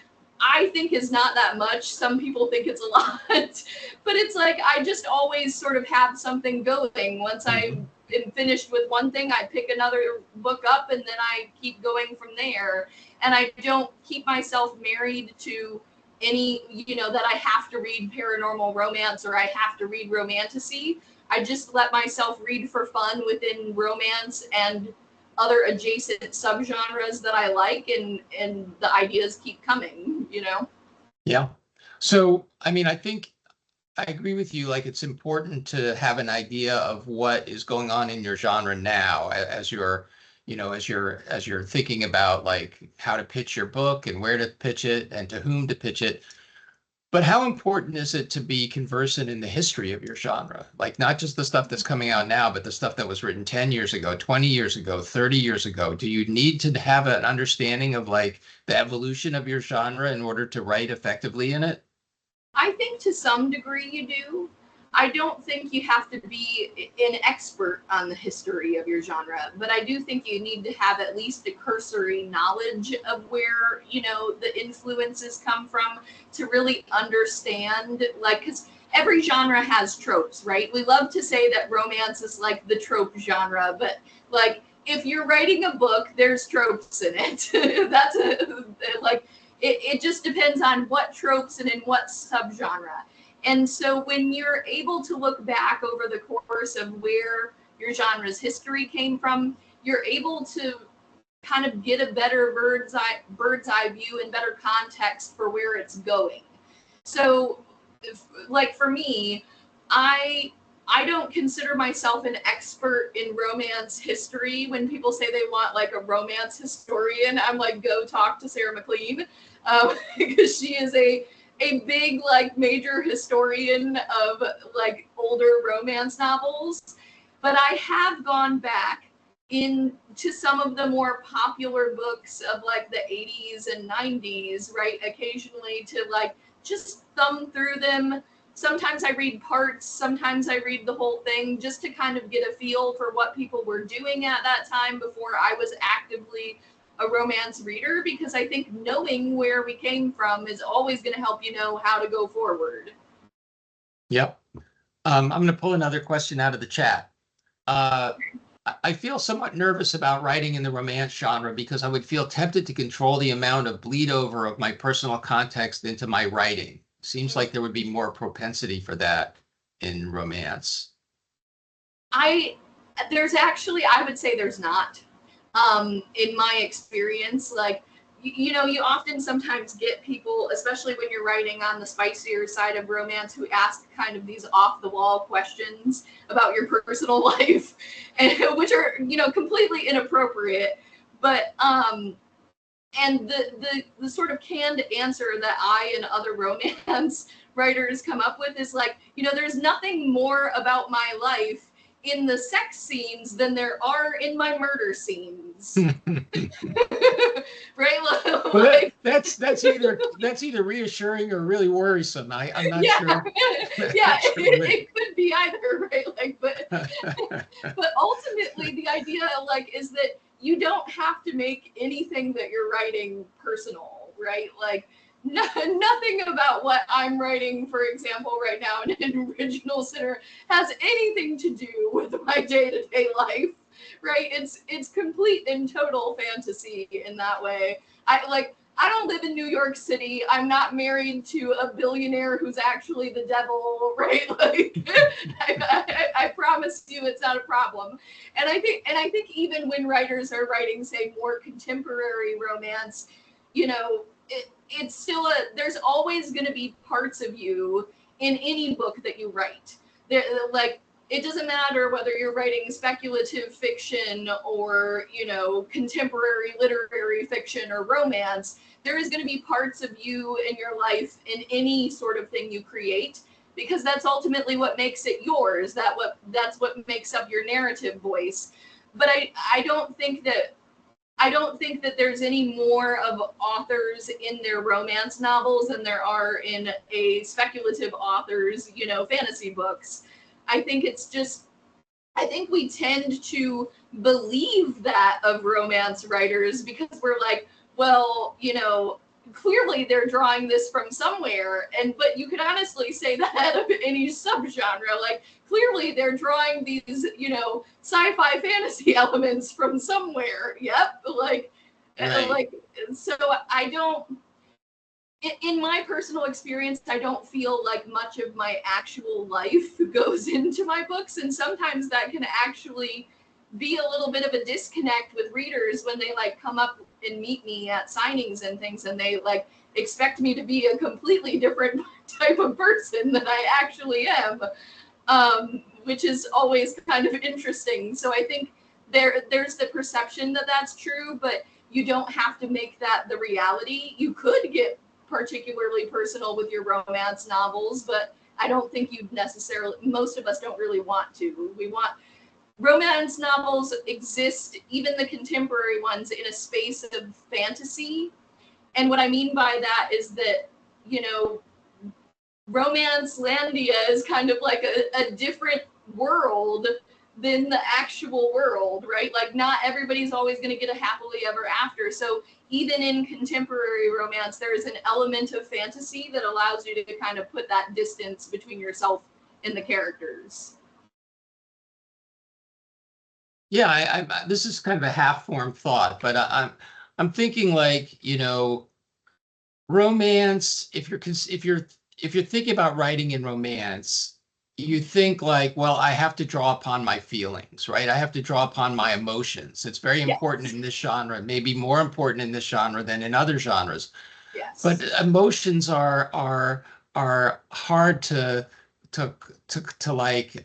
I think is not that much. Some people think it's a lot, but it's like I just always sort of have something going. Once I am finished with one thing, I pick another book up and then I keep going from there. And I don't keep myself married to any, that I have to read paranormal romance or I have to read romantasy. I just let myself read for fun within romance and other adjacent subgenres that I like, and the ideas keep coming, Yeah. So, I mean, I think I agree with you. Like, it's important to have an idea of what is going on in your genre now as you're, as you're thinking about like how to pitch your book and where to pitch it and to whom to pitch it. But how important is it to be conversant in the history of your genre? Like not just the stuff that's coming out now, but the stuff that was written 10 years ago, 20 years ago, 30 years ago. Do you need to have an understanding of like the evolution of your genre in order to write effectively in it? I think to some degree you do. I don't think you have to be an expert on the history of your genre, but I do think you need to have at least a cursory knowledge of where, the influences come from to really understand, like, because every genre has tropes, right? We love to say that romance is like the trope genre, but like, if you're writing a book, there's tropes in it. It just depends on what tropes and in what subgenre. And so when you're able to look back over the course of where your genre's history came from, you're able to kind of get a better bird's eye view and better context for where it's going. So like for me, I I don't consider myself an expert in romance history. When people say they want like a romance historian, I'm like, go talk to Sarah McLean, because she is a big like major historian of like older romance novels. But I have gone back into some of the more popular books of like the 80s and 90s, right? Occasionally to like just thumb through them. Sometimes I read parts, sometimes I read the whole thing, just to kind of get a feel for what people were doing at that time before I was actively a romance reader, because I think knowing where we came from is always going to help you know how to go forward. Yep. I'm going to pull another question out of the chat. I feel somewhat nervous about writing in the romance genre because I would feel tempted to control the amount of bleed over of my personal context into my writing. Seems like there would be more propensity for that in romance. There's actually, I would say there's not. In my experience, like, you know, you often sometimes get people, especially when you're writing on the spicier side of romance, who ask kind of these off the wall questions about your personal life, and which are, you know, completely inappropriate. But and the sort of canned answer that I and other romance writers come up with is like, you know, there's nothing more about my life in the sex scenes than there are in my murder scenes. Right? Well, that's either reassuring or really worrisome. I'm not sure. Yeah, it could be either, right? Like, but ultimately the idea like is that you don't have to make anything that you're writing personal, right? Like, nothing about what I'm writing, for example, right now in an original center has anything to do with my day-to-day life, right? It's complete and total fantasy in that way. I don't live in New York City. I'm not married to a billionaire who's actually the devil, right? Like, I promise you, it's not a problem. And I think even when writers are writing, say, more contemporary romance, you know, it's still there's always going to be parts of you in any book that you write. Like, it doesn't matter whether you're writing speculative fiction or, you know, contemporary literary fiction or romance. There is going to be parts of you in your life in any sort of thing you create, because that's ultimately what makes it yours. That's what makes up your narrative voice. But I don't think that there's any more of authors in their romance novels than there are in a speculative author's, you know, fantasy books. I think we tend to believe that of romance writers because we're like, well, you know, clearly they're drawing this from somewhere. But you could honestly say that of any subgenre. Like, clearly they're drawing these, you know, sci-fi fantasy elements from somewhere. Yep. Like, right. like, so I don't, in my personal experience, I don't feel like much of my actual life goes into my books. And sometimes that can actually be a little bit of a disconnect with readers when they like come up and meet me at signings and things, and they like expect me to be a completely different type of person than I actually am, which is always kind of interesting. So I think there's the perception that that's true, but you don't have to make that the reality. You could get particularly personal with your romance novels, but I don't think you'd necessarily, most of us don't really want to. We want, romance novels exist, even the contemporary ones, in a space of fantasy. And what I mean by that is that, you know, Romance Landia is kind of like a different world than the actual world, right? Like, not everybody's always going to get a happily ever after. So even in contemporary romance, there is an element of fantasy that allows you to kind of put that distance between yourself and the characters. Yeah, this is kind of a half-formed thought, but I'm thinking like, you know, romance. If you're thinking about writing in romance, you think like, well, I have to draw upon my feelings, right? I have to draw upon my emotions. It's very important in this genre, maybe more important in this genre than in other genres. Yes. But emotions are hard to like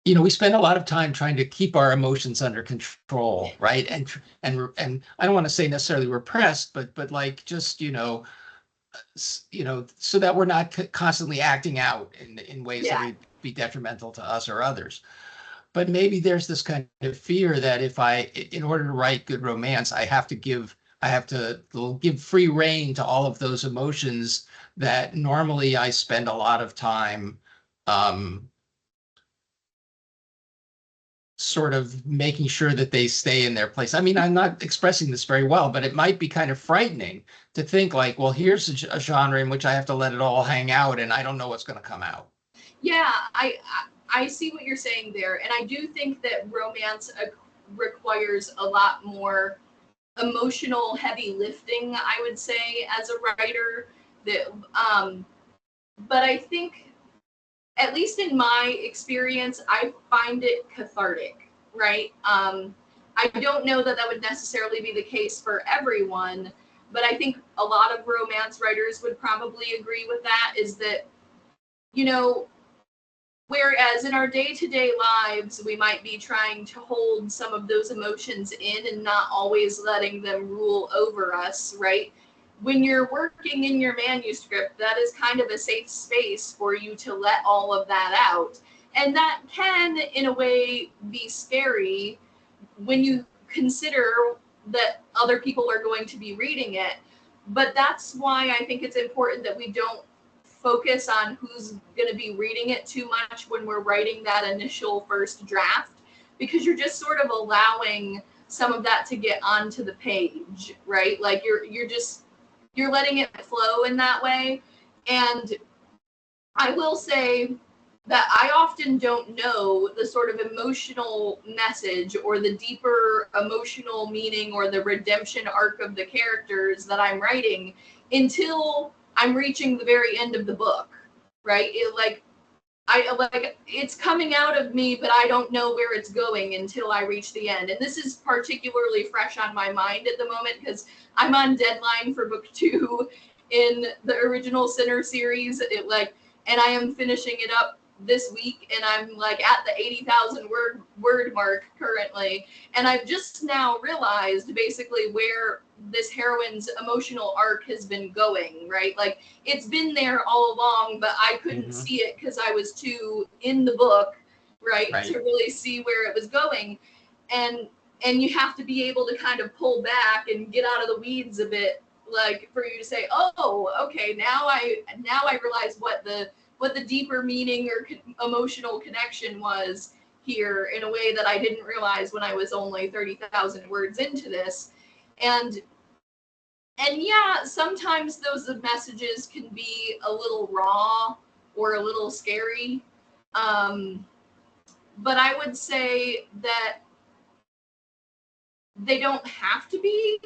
we spend a lot of time trying to keep our emotions under control, right? And I don't want to say necessarily repressed, but like just so that we're not constantly acting out in ways that would be detrimental to us or others. But maybe there's this kind of fear that in order to write good romance, I have to give free rein to all of those emotions that normally I spend a lot of time sort of making sure that they stay in their place. I mean, I'm not expressing this very well, but it might be kind of frightening to think like, well, here's a genre in which I have to let it all hang out and I don't know what's going to come out. Yeah, I see what you're saying there. And I do think that romance requires a lot more emotional heavy lifting, I would say, as a writer. But I think, at least in my experience, I find it cathartic, right? I don't know that would necessarily be the case for everyone, but I think a lot of romance writers would probably agree with that, is that, whereas in our day-to-day lives, we might be trying to hold some of those emotions in and not always letting them rule over us, right? When you're working in your manuscript, that is kind of a safe space for you to let all of that out. And that can, in a way, be scary when you consider that other people are going to be reading it. But that's why I think it's important that we don't focus on who's going to be reading it too much when we're writing that initial first draft, because you're just sort of allowing some of that to get onto the page, right? Like you're letting it flow in that way. And I will say that I often don't know the sort of emotional message or the deeper emotional meaning or the redemption arc of the characters that I'm writing until I'm reaching the very end of the book, right? It's coming out of me, but I don't know where it's going until I reach the end. And this is particularly fresh on my mind at the moment because I'm on deadline for book 2 in the original Sinner series. And I am finishing it up this week, and I'm like at the 80,000 word mark currently. And I've just now realized basically where this heroine's emotional arc has been going, right? Like it's been there all along, but I couldn't see it because I was too in the book, right, to really see where it was going. And you have to be able to kind of pull back and get out of the weeds a bit, like for you to say, oh, okay, now I realize what the deeper meaning or emotional connection was here in a way that I didn't realize when I was only 30,000 words into this. And yeah, sometimes those messages can be a little raw or a little scary. But I would say that they don't have to be,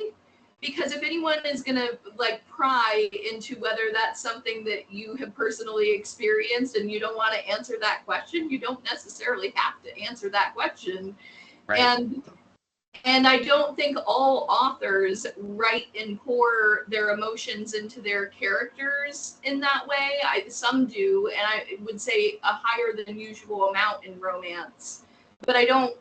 because if anyone is going to like pry into whether that's something that you have personally experienced and you don't want to answer that question, you don't necessarily have to answer that question. Right. And I don't think all authors write and pour their emotions into their characters in that way. Some do, and I would say a higher than usual amount in romance. But I don't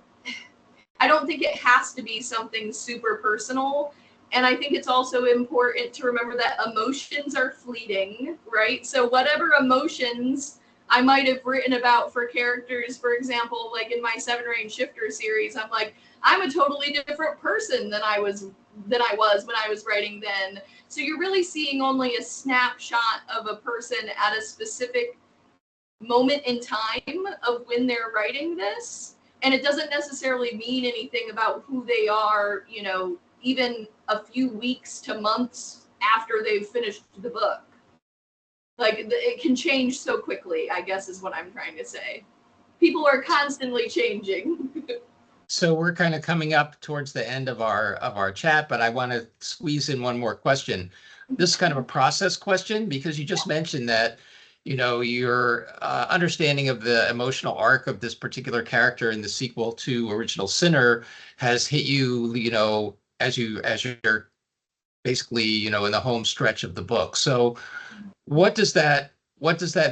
think it has to be something super personal. And I think it's also important to remember that emotions are fleeting, right? So whatever emotions I might have written about for characters, for example, like in my 7-Range Shifter series, I'm like, I'm a totally different person than I was when I was writing then. So you're really seeing only a snapshot of a person at a specific moment in time of when they're writing this. And it doesn't necessarily mean anything about who they are, even a few weeks to months after they've finished the book. Like, it can change so quickly, I guess is what I'm trying to say. People are constantly changing. So we're kind of coming up towards the end of our chat, but I want to squeeze in one more question. This is kind of a process question, because you just mentioned that, your understanding of the emotional arc of this particular character in the sequel to Original Sinner has hit you, as you're basically, you know, in the home stretch of the book. So what does that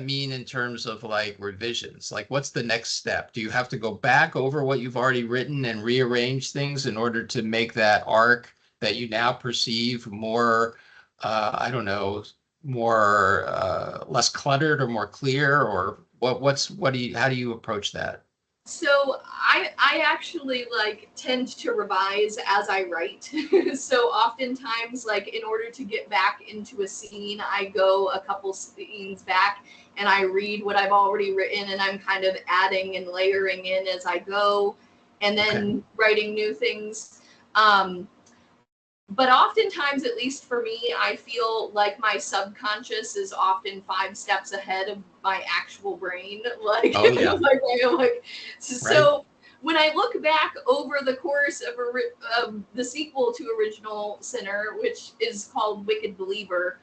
mean in terms of like revisions? Like, what's the next step? Do you have to go back over what you've already written and rearrange things in order to make that arc that you now perceive more, I don't know, more less cluttered or more clear? Or how do you approach that? So I actually like tend to revise as I write. So oftentimes, like in order to get back into a scene, I go a couple scenes back and I read what I've already written, and I'm kind of adding and layering in as I go, and Okay. then writing new things. Um, but oftentimes, at least for me, I feel like my subconscious is often 5 steps ahead of my actual brain. Like, Oh yeah. like Right. so when I look back over the course of the sequel to Original Sinner, which is called Wicked Believer,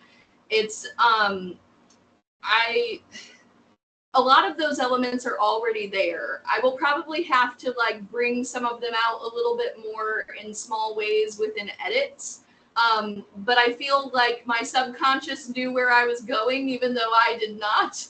it's I a lot of those elements are already there. I will probably have to like bring some of them out a little bit more in small ways within edits. But I feel like my subconscious knew where I was going, even though I did not.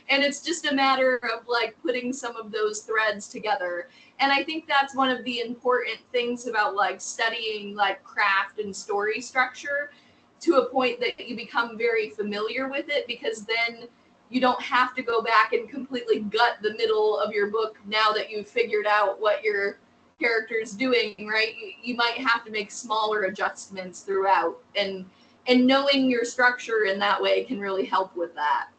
And it's just a matter of like putting some of those threads together. And I think that's one of the important things about like studying like craft and story structure, to a point that you become very familiar with it, because then you don't have to go back and completely gut the middle of your book now that you've figured out what your character's doing, right? You might have to make smaller adjustments throughout, and knowing your structure in that way can really help with that.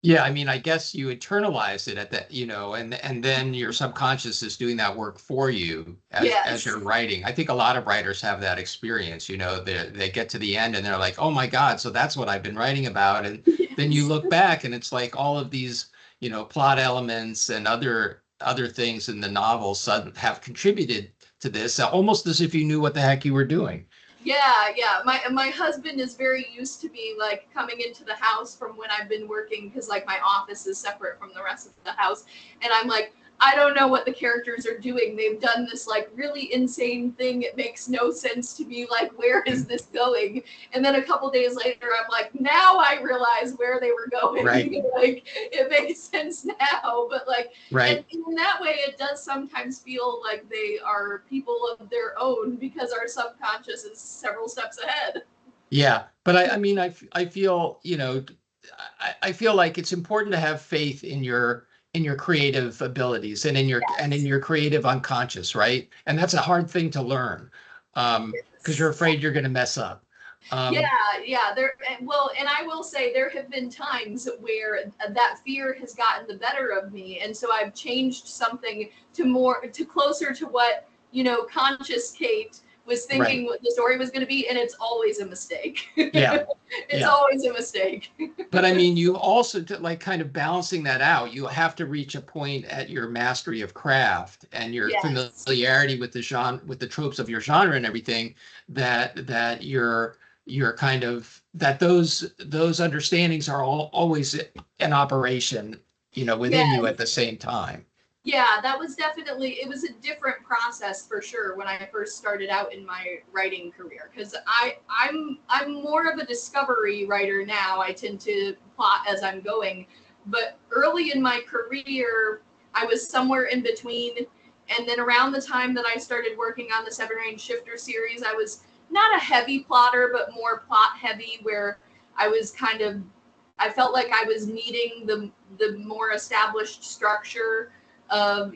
Yeah, I mean, I guess you internalize it at that, you know, and then your subconscious is doing that work for you as Yes. you're writing. I think a lot of writers have that experience, you know, they get to the end and they're like, oh my God, so that's what I've been writing about. And then you Yes. look back and it's like all of these, you know, plot elements and other things in the novel have contributed to this, almost as if you knew what the heck you were doing. Yeah. My husband is very used to me like coming into the house from when I've been working, because like my office is separate from the rest of the house, and I'm like, I don't know what the characters are doing. They've done this like really insane thing. It makes no sense to me. Like, where is this going? And then a couple days later, I'm like, now I realize where they were going. Right, Like, it makes sense now. But like, and right. in that way, it does sometimes feel like they are people of their own, because our subconscious is several steps ahead. Yeah, but I mean, I feel, you know, I feel like it's important to have faith in your creative abilities and in Yes. your creative unconscious, right? And that's a hard thing to learn, because you're Yes. afraid you're going to mess up. Yeah, Um, yeah. Well, and I will say there have been times where that fear has gotten the better of me, and so I've changed something to closer to what conscious Kate was right. thinking what the story was going to be, and it's always a mistake. Yeah. It's Yeah. always a mistake. But I mean, you also like kind of balancing that out. You have to reach a point at your mastery of craft and your Yes. familiarity with the genre, with the tropes of your genre and everything, that you're kind of that those understandings are always in operation, you know, within you at Yes. the same time. Yeah, that was definitely, it was a different process for sure when I first started out in my writing career, because I'm more of a discovery writer now. I tend to plot as I'm going, but early in my career I was somewhere in between, and then around the time that I started working on the Seven Range Shifter series, I was not a heavy plotter but more plot heavy, where I was kind of, I felt like I was needing the more established structure of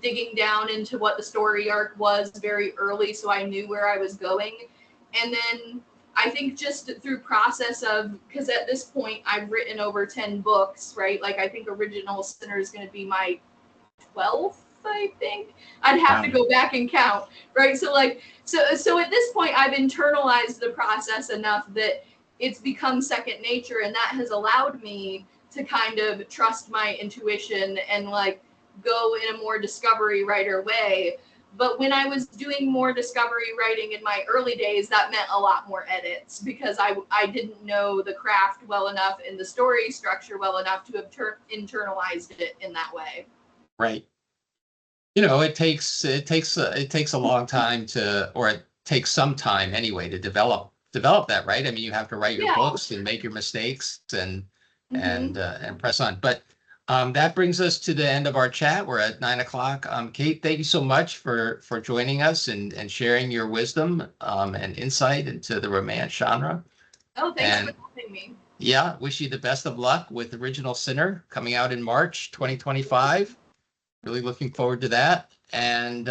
digging down into what the story arc was very early, so I knew where I was going. And then I think just through process of, because at this point I've written over 10 books, right? Like, I think Original Sinner is going to be my 12th, I think. I'd have to Wow. go back and count, right? So at this point I've internalized the process enough that it's become second nature, and that has allowed me to kind of trust my intuition and like go in a more discovery writer way. But when I was doing more discovery writing in my early days, that meant a lot more edits, because I didn't know the craft well enough and the story structure well enough to have internalized it in that way. Right. You know, it takes a long time takes some time anyway to develop that, right? I mean, you have to write your books and make your mistakes and press on. But that brings us to the end of our chat. We're at 9 o'clock. Kait, thank you so much for joining us and sharing your wisdom and insight into the romance genre. Oh, thanks for having me. Yeah, wish you the best of luck with Original Sinner coming out in March 2025. Really looking forward to that. And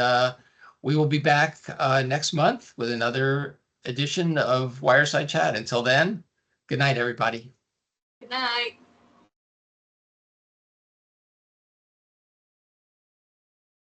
we will be back next month with another edition of Wireside Chat. Until then, good night, everybody. Good night.